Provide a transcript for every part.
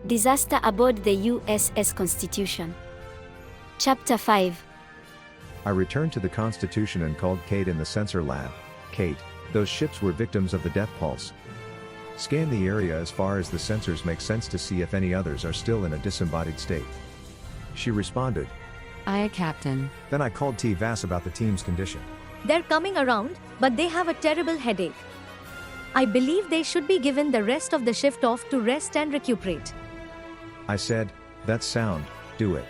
Disaster aboard the USS Constitution. Chapter 5. I returned to the Constitution and called Kate in the sensor lab. Kate, those ships were victims of the death pulse. Scan the area as far as the sensors make sense to see if any others are still in a disembodied state. She responded. Aye, Captain. Then I called T-VAS about the team's condition. They're coming around, but they have a terrible headache. I believe they should be given the rest of the shift off to rest and recuperate. I said, that's sound, do it.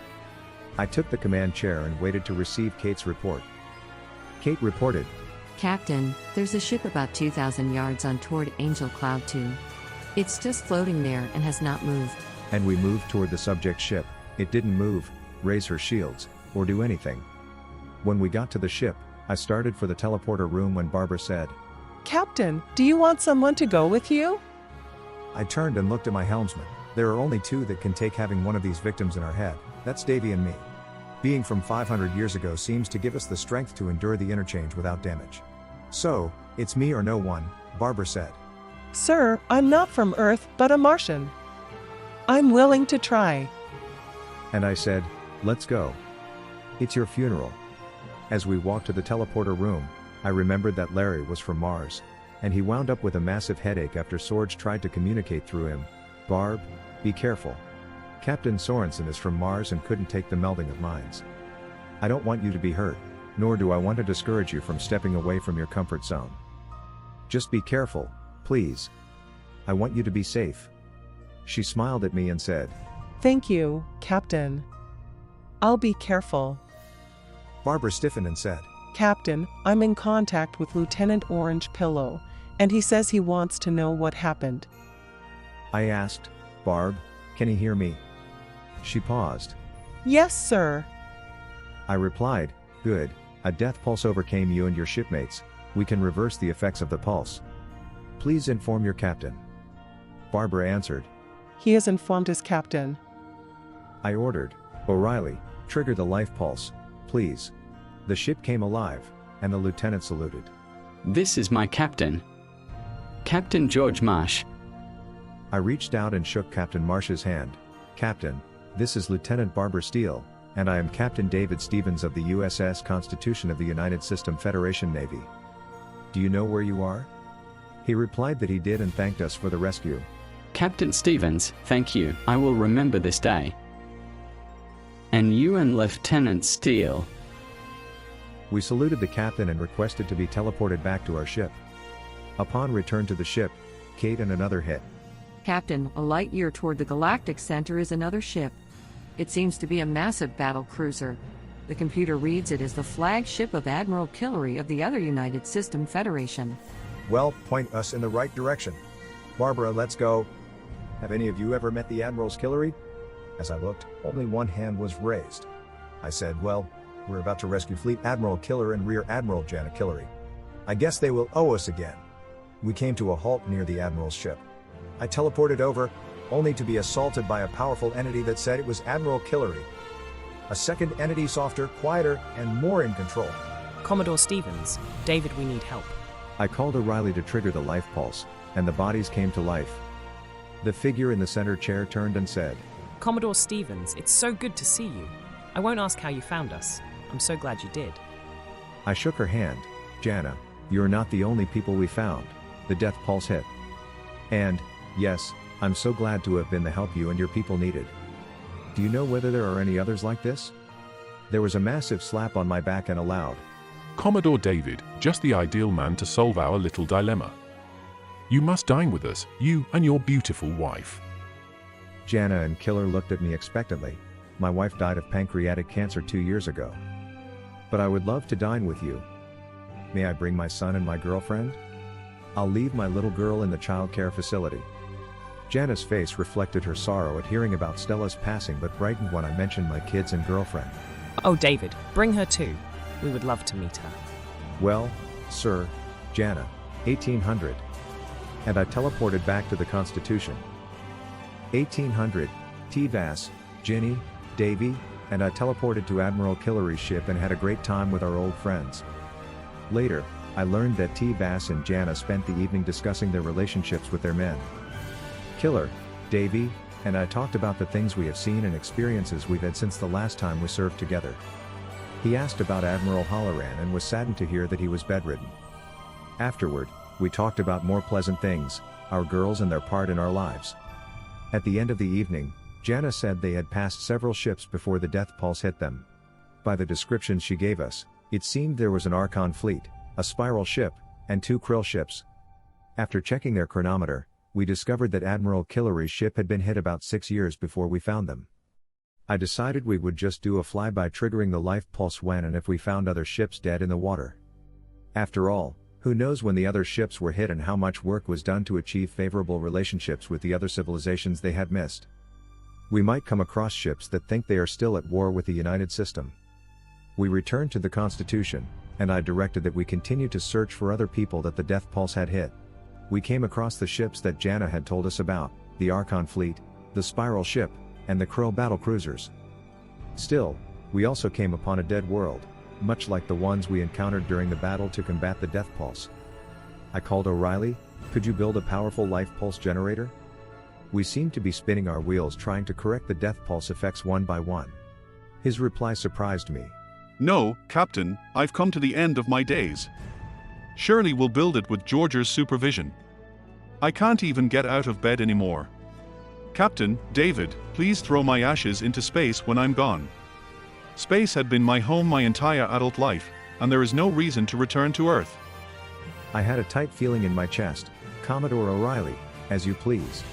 I took the command chair and waited to receive Kate's report. Kate reported. Captain, there's a ship about 2,000 yards on toward Angel Cloud 2. It's just floating there and has not moved. And we moved toward the subject ship. It didn't move, raise her shields, or do anything. When we got to the ship, I started for the teleporter room when Barbara said, Captain, do you want someone to go with you? I turned and looked at my helmsman. There are only two that can take having one of these victims in our head. That's Davy and me. Being from 500 years ago seems to give us the strength to endure the interchange without damage. So, it's me or no one, Barbara said. Sir, I'm not from Earth, but a Martian. I'm willing to try. And I said, let's go. It's your funeral. As we walked to the teleporter room, I remembered that Larry was from Mars, and he wound up with a massive headache after Sorge tried to communicate through him. Barb, be careful. Captain Sorensen is from Mars and couldn't take the melding of minds. I don't want you to be hurt, nor do I want to discourage you from stepping away from your comfort zone. Just be careful, please. I want you to be safe. She smiled at me and said, Thank you, Captain. I'll be careful. Barbara stiffened and said, Captain, I'm in contact with Lieutenant Orange Pillow, and he says he wants to know what happened. I asked, Barb, can he hear me? She paused. Yes, sir. I replied, good, a death pulse overcame you and your shipmates. We can reverse the effects of the pulse. Please inform your captain. Barbara answered. He has informed his captain. I ordered, O'Reilly, trigger the life pulse, please. The ship came alive, and the lieutenant saluted. This is my captain. Captain George Marsh. I reached out and shook Captain Marsh's hand. Captain, this is Lieutenant Barbara Steele, and I am Captain David Stevens of the USS Constitution of the United System Federation Navy. Do you know where you are? He replied that he did and thanked us for the rescue. Captain Stevens, thank you. I will remember this day. And you and Lieutenant Steele. We saluted the captain and requested to be teleported back to our ship. Upon return to the ship, Kate and another hit. Captain, a light year toward the Galactic Center is another ship. It seems to be a massive battle cruiser. The computer reads it as the flagship of Admiral Killary of the other United System Federation. Well, point us in the right direction. Barbara, let's go. Have any of you ever met the Admiral's Killary? As I looked, only one hand was raised. I said, well, we're about to rescue Fleet Admiral Killer and Rear Admiral Janet Killary. I guess they will owe us again. We came to a halt near the Admiral's ship. I teleported over, only to be assaulted by a powerful entity that said it was Admiral Killary. A second entity softer, quieter, and more in control. Commodore Stevens, David, we need help. I called O'Reilly to trigger the life pulse, and the bodies came to life. The figure in the center chair turned and said, Commodore Stevens, it's so good to see you. I won't ask how you found us. I'm so glad you did. I shook her hand. Jana, you're not the only people we found. The death pulse hit. And, yes, I'm so glad to have been the help you and your people needed. Do you know whether there are any others like this? There was a massive slap on my back and aloud. Commodore David, just the ideal man to solve our little dilemma. You must dine with us, you and your beautiful wife. Jana and Killer looked at me expectantly. My wife died of pancreatic cancer 2 years ago. But I would love to dine with you. May I bring my son and my girlfriend? I'll leave my little girl in the child care facility. Jana's face reflected her sorrow at hearing about Stella's passing but brightened when I mentioned my kids and girlfriend. Oh, David, bring her too. We would love to meet her. Well, sir, Jana, 1800. And I teleported back to the Constitution. 1800, T-VAS, Ginny, Davy, and I teleported to Admiral Killary's ship and had a great time with our old friends. Later, I learned that T-VAS and Jana spent the evening discussing their relationships with their men. Killer, Davy, and I talked about the things we have seen and experiences we've had since the last time we served together. He asked about Admiral Halloran and was saddened to hear that he was bedridden. Afterward, we talked about more pleasant things, our girls and their part in our lives. At the end of the evening, Jana said they had passed several ships before the death pulse hit them. By the description she gave us, it seemed there was an Archon fleet, a spiral ship, and 2 krill ships. After checking their chronometer, we discovered that Admiral Killery's ship had been hit about 6 years before we found them. I decided we would just do a flyby triggering the life pulse when and if we found other ships dead in the water. After all, who knows when the other ships were hit and how much work was done to achieve favorable relationships with the other civilizations they had missed. We might come across ships that think they are still at war with the United System. We returned to the Constitution, and I directed that we continue to search for other people that the death pulse had hit. We came across the ships that Jana had told us about, the Archon fleet, the spiral ship, and the krill battle cruisers. Still, we also came upon a dead world, much like the ones we encountered during the battle to combat the death pulse. I called O'Reilly, could you build a powerful life pulse generator? We seemed to be spinning our wheels trying to correct the death pulse effects one by one. His reply surprised me. No, Captain, I've come to the end of my days. Surely we'll build it with George's supervision. I can't even get out of bed anymore. Captain, David, please throw my ashes into space when I'm gone. Space had been my home my entire adult life, and there is no reason to return to Earth. I had a tight feeling in my chest. Commodore O'Reilly, as you please.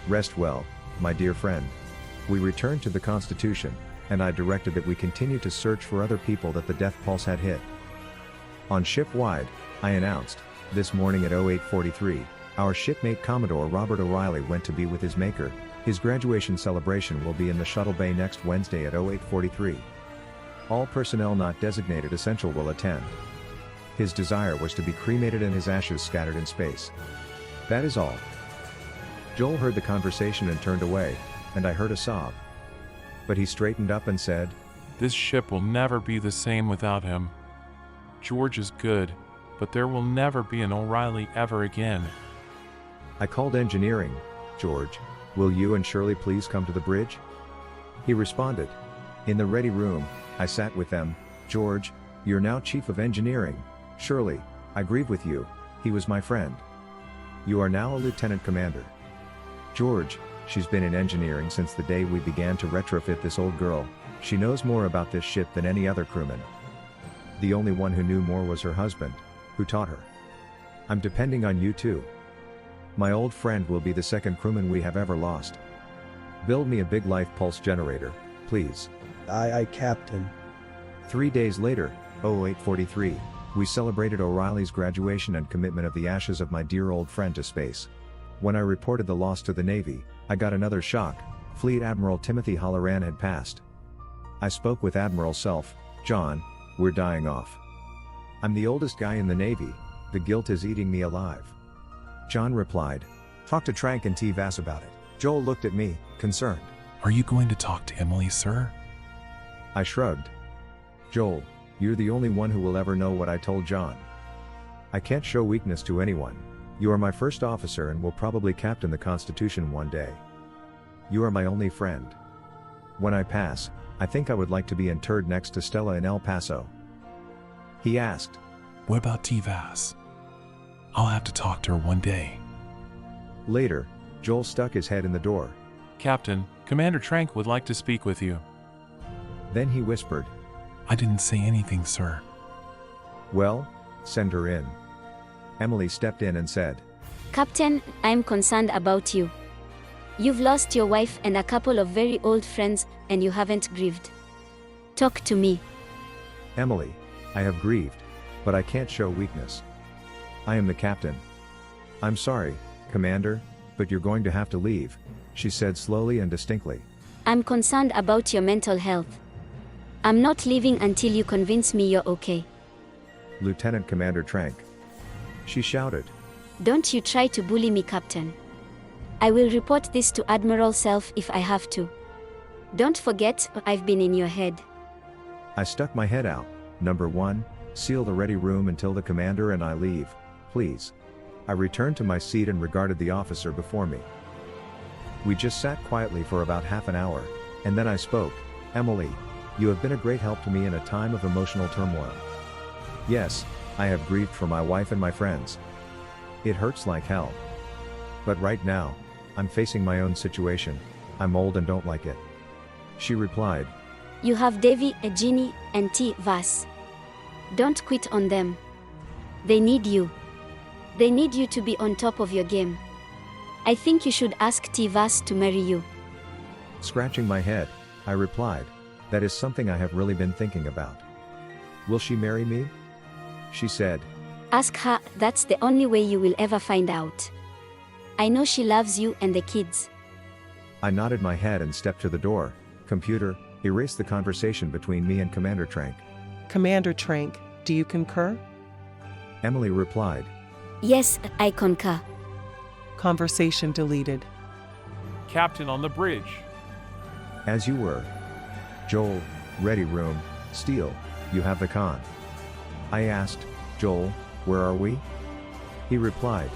Rest well, my dear friend. We returned to the Constitution, and I directed that we continue to search for other people that the death pulse had hit. On ship-wide, I announced, this morning at 0843, our shipmate Commodore Robert O'Reilly went to be with his maker. His graduation celebration will be in the shuttle bay next Wednesday at 0843. All personnel not designated essential will attend. His desire was to be cremated and his ashes scattered in space. That is all. Joel heard the conversation and turned away, and I heard a sob. But he straightened up and said, This ship will never be the same without him. George is good, but there will never be an O'Reilly ever again. I called engineering. George, will you and Shirley please come to the bridge? He responded. In the ready room, I sat with them. George, you're now chief of engineering. Shirley, I grieve with you, he was my friend. You are now a lieutenant commander. George, she's been in engineering since the day we began to retrofit this old girl. She knows more about this ship than any other crewman. The only one who knew more was her husband, who taught her. I'm depending on you too. My old friend will be the second crewman we have ever lost. Build me a big life pulse generator, please. Aye, Captain. 3 days later, 0843, we celebrated O'Reilly's graduation and commitment of the ashes of my dear old friend to space. When I reported the loss to the Navy, I got another shock. Fleet Admiral Timothy Halloran had passed. I spoke with Admiral Self. John, we're dying off. I'm the oldest guy in the Navy, the guilt is eating me alive. John replied, talk to Trank and T. Vass about it. Joel looked at me, concerned. Are you going to talk to Emily, sir? I shrugged. Joel, you're the only one who will ever know what I told John. I can't show weakness to anyone. You are my first officer and will probably captain the Constitution one day. You are my only friend. When I pass, I think I would like to be interred next to Stella in El Paso. He asked, What about T. Vass? I'll have to talk to her one day. Later, Joel stuck his head in the door. Captain, Commander Trank would like to speak with you. Then he whispered, I didn't say anything, sir. Well, send her in. Emily stepped in and said, Captain, I'm concerned about you. You've lost your wife and a couple of very old friends, and you haven't grieved. Talk to me. Emily, I have grieved, but I can't show weakness. I am the captain. I'm sorry, Commander, but you're going to have to leave, she said slowly and distinctly. I'm concerned about your mental health. I'm not leaving until you convince me you're okay. Lieutenant Commander Trank. She shouted. Don't you try to bully me, Captain. I will report this to Admiral Self if I have to. Don't forget, I've been in your head. I stuck my head out. Number 1, seal the ready room until the commander and I leave, please. I returned to my seat and regarded the officer before me. We just sat quietly for about half an hour, and then I spoke. Emily, you have been a great help to me in a time of emotional turmoil. Yes, I have grieved for my wife and my friends. It hurts like hell. But right now, I'm facing my own situation. I'm old and don't like it. She replied, You have Davy, Ginny, and Vas. Don't quit on them. They need you. They need you to be on top of your game. I think you should ask Vas to marry you. Scratching my head, I replied, that is something I have really been thinking about. Will she marry me? She said, Ask her, that's the only way you will ever find out. I know she loves you and the kids. I nodded my head and stepped to the door. Computer, erase the conversation between me and Commander Trank. Commander Trank, do you concur? Emily replied, Yes, I concur. Conversation deleted. Captain on the bridge. As you were. Joel, ready room, Steele, you have the con. I asked, Joel, where are we? He replied,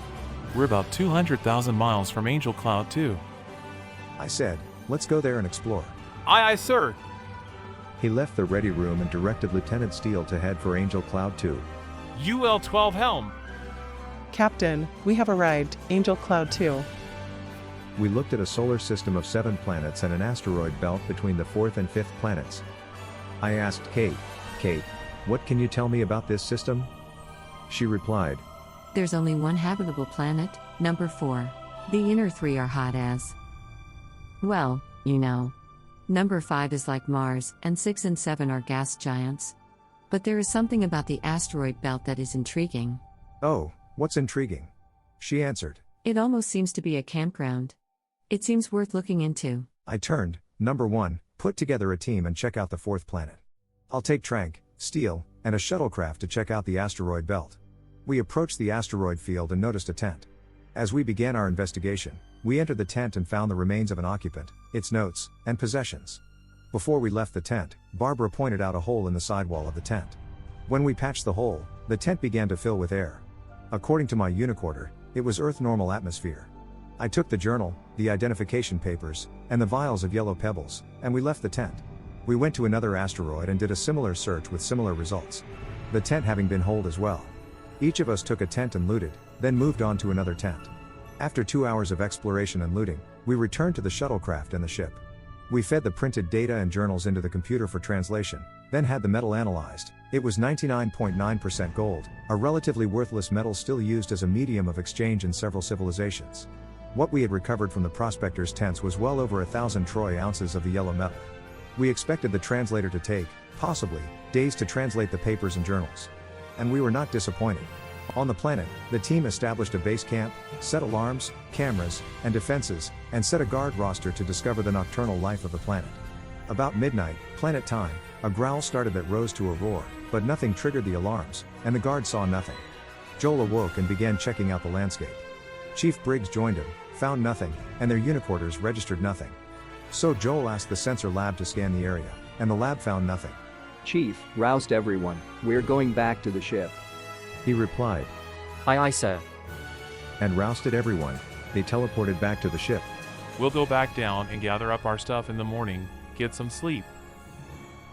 We're about 200,000 miles from Angel Cloud 2. I said, let's go there and explore. Aye, aye, sir. He left the ready room and directed Lieutenant Steele to head for Angel Cloud 2. UL-12 helm. Captain, we have arrived, Angel Cloud 2. We looked at a solar system of 7 planets and an asteroid belt between the 4th and 5th planets. I asked Kate, what can you tell me about this system? She replied, There's only one habitable planet, number 4. The inner 3 are hot as. Well, you know. Number 5 is like Mars, and 6 and 7 are gas giants. But there is something about the asteroid belt that is intriguing. Oh, what's intriguing? She answered. It almost seems to be a campground. It seems worth looking into. I turned, number 1, put together a team and check out the 4th planet. I'll take Trank, Steele, and a shuttlecraft to check out the asteroid belt. We approached the asteroid field and noticed a tent. As we began our investigation, we entered the tent and found the remains of an occupant, its notes, and possessions. Before we left the tent, Barbara pointed out a hole in the sidewall of the tent. When we patched the hole, the tent began to fill with air. According to my unicorder, it was Earth normal atmosphere. I took the journal, the identification papers, and the vials of yellow pebbles, and we left the tent. We went to another asteroid and did a similar search with similar results. The tent having been holed as well. Each of us took a tent and looted, then moved on to another tent. After 2 hours of exploration and looting, we returned to the shuttlecraft and the ship. We fed the printed data and journals into the computer for translation, then had the metal analyzed. It was 99.9% gold, a relatively worthless metal still used as a medium of exchange in several civilizations. What we had recovered from the prospectors' tents was well over 1,000 troy ounces of the yellow metal. We expected the translator to take, possibly, days to translate the papers and journals. And we were not disappointed. On the planet, the team established a base camp, set alarms, cameras, and defenses, and set a guard roster to discover the nocturnal life of the planet. About midnight, planet time, a growl started that rose to a roar, but nothing triggered the alarms, and the guard saw nothing. Joel awoke and began checking out the landscape. Chief Briggs joined him, found nothing, and their unicorders registered nothing. So Joel asked the sensor lab to scan the area, and the lab found nothing. Chief, roused everyone, we're going back to the ship. He replied, Aye, aye, sir. And rousted everyone, they teleported back to the ship. We'll go back down and gather up our stuff in the morning, get some sleep.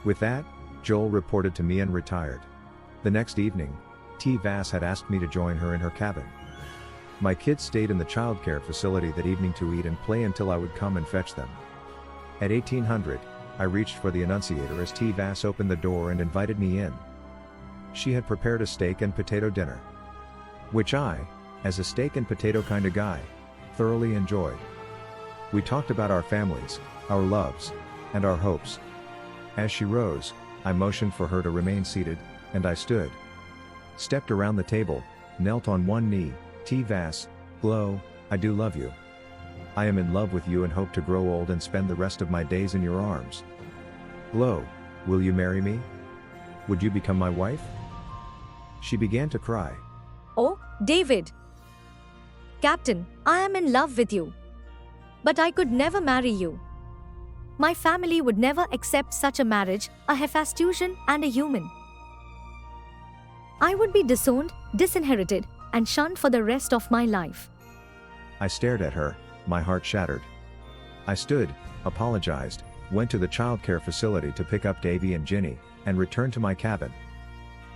With that, Joel reported to me and retired. The next evening, Vas had asked me to join her in her cabin. My kids stayed in the childcare facility that evening to eat and play until I would come and fetch them. At 1800, I reached for the annunciator as Vas opened the door and invited me in. She had prepared a steak and potato dinner, which I, as a steak and potato kind of guy, thoroughly enjoyed. We talked about our families, our loves, and our hopes. As she rose, I motioned for her to remain seated, and I stood. Stepped around the table, knelt on one knee. Vas, Glow, I do love you. I am in love with you and hope to grow old and spend the rest of my days in your arms. Glow, will you marry me? Would you become my wife? She began to cry. Oh, David. Captain, I am in love with you. But I could never marry you. My family would never accept such a marriage, a Hephaestus and a human. I would be disowned, disinherited, and shunned for the rest of my life. I stared at her, my heart shattered. I stood, apologized, went to the childcare facility to pick up Davy and Ginny, and returned to my cabin.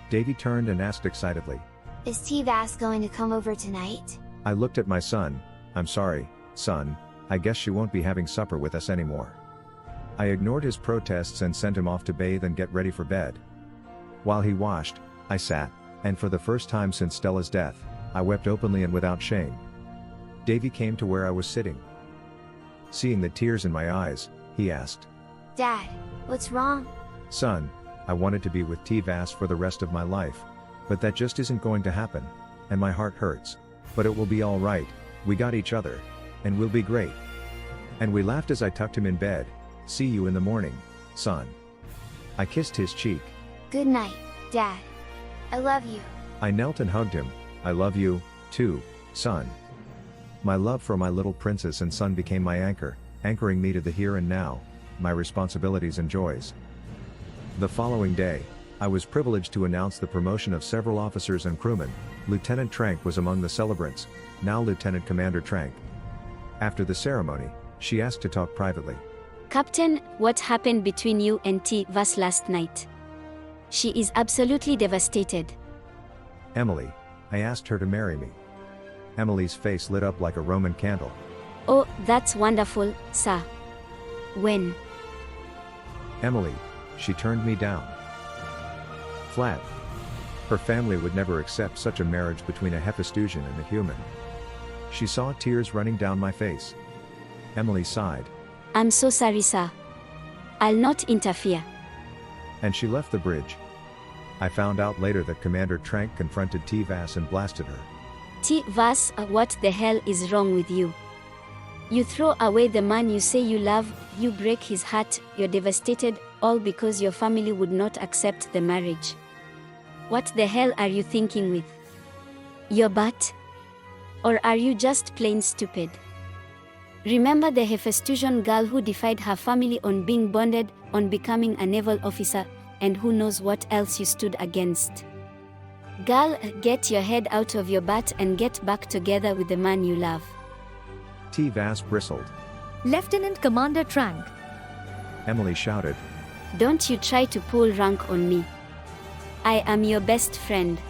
Davy turned and asked excitedly, "Is T-Vass going to come over tonight?" I looked at my son. "I'm sorry, son, I guess she won't be having supper with us anymore." I ignored his protests and sent him off to bathe and get ready for bed. While he washed, I sat, and for the first time since Stella's death, I wept openly and without shame. Davy came to where I was sitting. Seeing the tears in my eyes, he asked, "Dad, what's wrong?" "Son, I wanted to be with T-Vass for the rest of my life. But that just isn't going to happen, and my heart hurts. But it will be all right, we got each other. And we'll be great." And we laughed as I tucked him in bed. "See you in the morning, son." I kissed his cheek. "Good night, Dad. I love you." I knelt and hugged him. "I love you, too, son." My love for my little princess and son became my anchor, anchoring me to the here and now, my responsibilities and joys. The following day, I was privileged to announce the promotion of several officers and crewmen. Lieutenant Trank was among the celebrants, now Lieutenant Commander Trank. After the ceremony, she asked to talk privately. "Captain, what happened between you and T-Vass last night? She is absolutely devastated." "Emily, I asked her to marry me." Emily's face lit up like a Roman candle. "Oh, that's wonderful, sir. When?" "Emily, she turned me down. Flat. Her family would never accept such a marriage between a Hephaestus and a human." She saw tears running down my face. Emily sighed. "I'm so sorry, sir. I'll not interfere." And she left the bridge. I found out later that Commander Trank confronted T-Vass and blasted her. "T-Vass, what the hell is wrong with you? You throw away the man you say you love, you break his heart, you're devastated, all because your family would not accept the marriage. What the hell are you thinking with your butt? Or are you just plain stupid? Remember the Hephaestus girl who defied her family on being bonded, on becoming a naval officer, and who knows what else you stood against? Girl, get your head out of your butt and get back together with the man you love." T-Vass bristled. Lieutenant Commander Trank. Emily shouted. "Don't you try to pull rank on me. I am your best friend.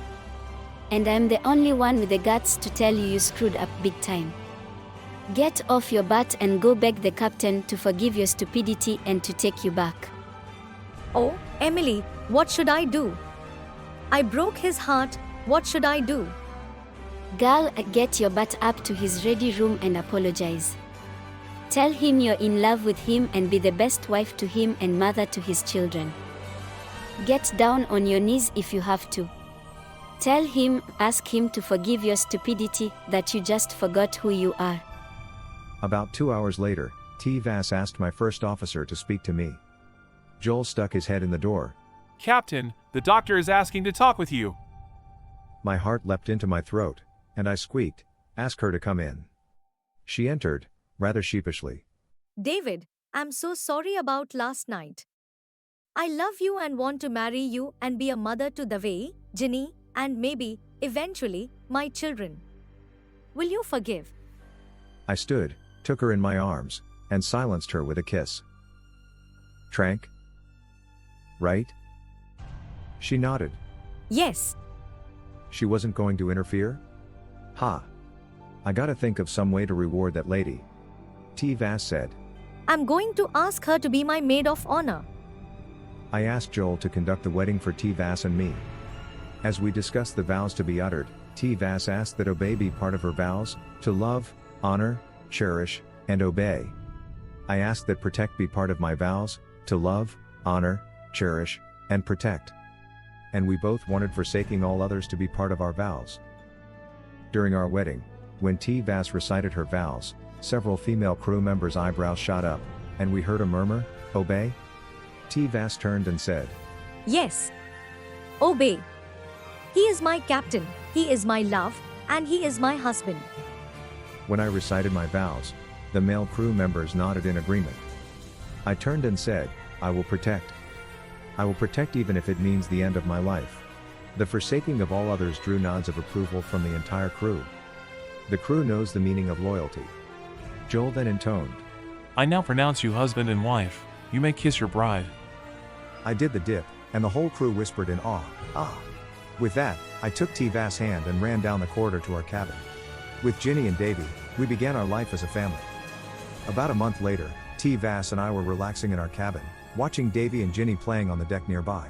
And I'm the only one with the guts to tell you you screwed up big time. Get off your butt and go beg the captain to forgive your stupidity and to take you back." "Oh, Emily, what should I do? I broke his heart, what should I do?" "Girl, get your butt up to his ready room and apologize. Tell him you're in love with him and be the best wife to him and mother to his children. Get down on your knees if you have to. Tell him, ask him to forgive your stupidity, that you just forgot who you are." About 2 hours later, T-Vass asked my first officer to speak to me. Joel stuck his head in the door. "Captain, the doctor is asking to talk with you." My heart leapt into my throat, and I squeaked, "Ask her to come in." She entered, rather sheepishly. "David, I'm so sorry about last night. I love you and want to marry you and be a mother to Davy, Ginny, and maybe, eventually, my children. Will you forgive?" I stood, took her in my arms, and silenced her with a kiss. "Trank? Right?" She nodded. "Yes." She wasn't going to interfere? Ha! I gotta think of some way to reward that lady. T-Vass said. "I'm going to ask her to be my maid of honor." I asked Joel to conduct the wedding for T-Vass and me. As we discussed the vows to be uttered, T-Vass asked that obey be part of her vows, to love, honor, cherish, and obey. I asked that protect be part of my vows, to love, honor, cherish, and protect. And we both wanted forsaking all others to be part of our vows. During our wedding, when T-Vass recited her vows, several female crew members' eyebrows shot up, and we heard a murmur, "Obey?" T-Vass turned and said, "Yes. Obey. He is my captain, he is my love, and he is my husband." When I recited my vows, the male crew members nodded in agreement. I turned and said, "I will protect. I will protect even if it means the end of my life." The forsaking of all others drew nods of approval from the entire crew. The crew knows the meaning of loyalty. Joel then intoned, I now pronounce you husband and wife. You may kiss your bride. I did the dip, and the whole crew whispered in awe, "Ah." With that, I took T-Vass' hand and ran down the corridor to our cabin. With Ginny and Davy, we began our life as a family. About a month later, T-Vass and I were relaxing in our cabin, watching Davy and Ginny playing on the deck nearby.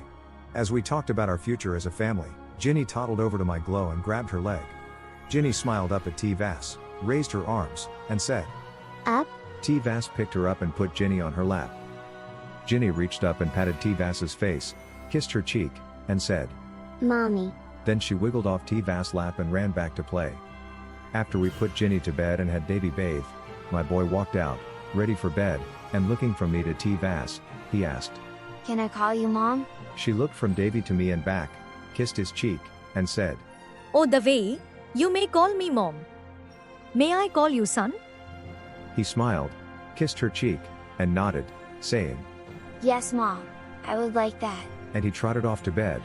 As we talked about our future as a family, Ginny toddled over to my glow and grabbed her leg. Ginny smiled up at T-Vass, raised her arms, and said, Up? T-Vass picked her up and put Ginny on her lap. Ginny reached up and patted T-Vass's face, kissed her cheek, and said, Mommy. Then she wiggled off T-Vass' lap and ran back to play. After we put Ginny to bed and had Davy bathe, my boy walked out, ready for bed, and looking from me to T-Vass, he asked, Can I call you Mom? She looked from Davy to me and back, kissed his cheek, and said, Oh, the way, you may call me Mom. May I call you son? He smiled, kissed her cheek, and nodded, saying, Yes, Mom. I would like that. and he trotted off to bed.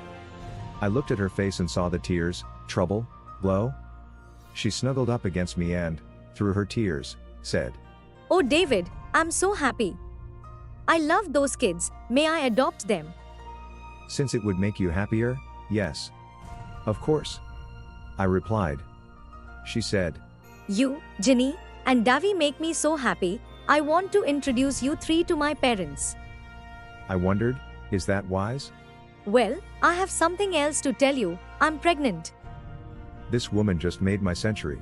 I looked at her face and saw the tears, trouble, glow. She snuggled up against me and, through her tears, said, Oh, David, I'm so happy. I love those kids. May I adopt them? Since it would make you happier, yes. Of course. I replied. She said, You, Ginny, and Davy make me so happy. I want to introduce you three to my parents. I wondered, is that wise? Well, I have something else to tell you. I'm pregnant. This woman just made my century.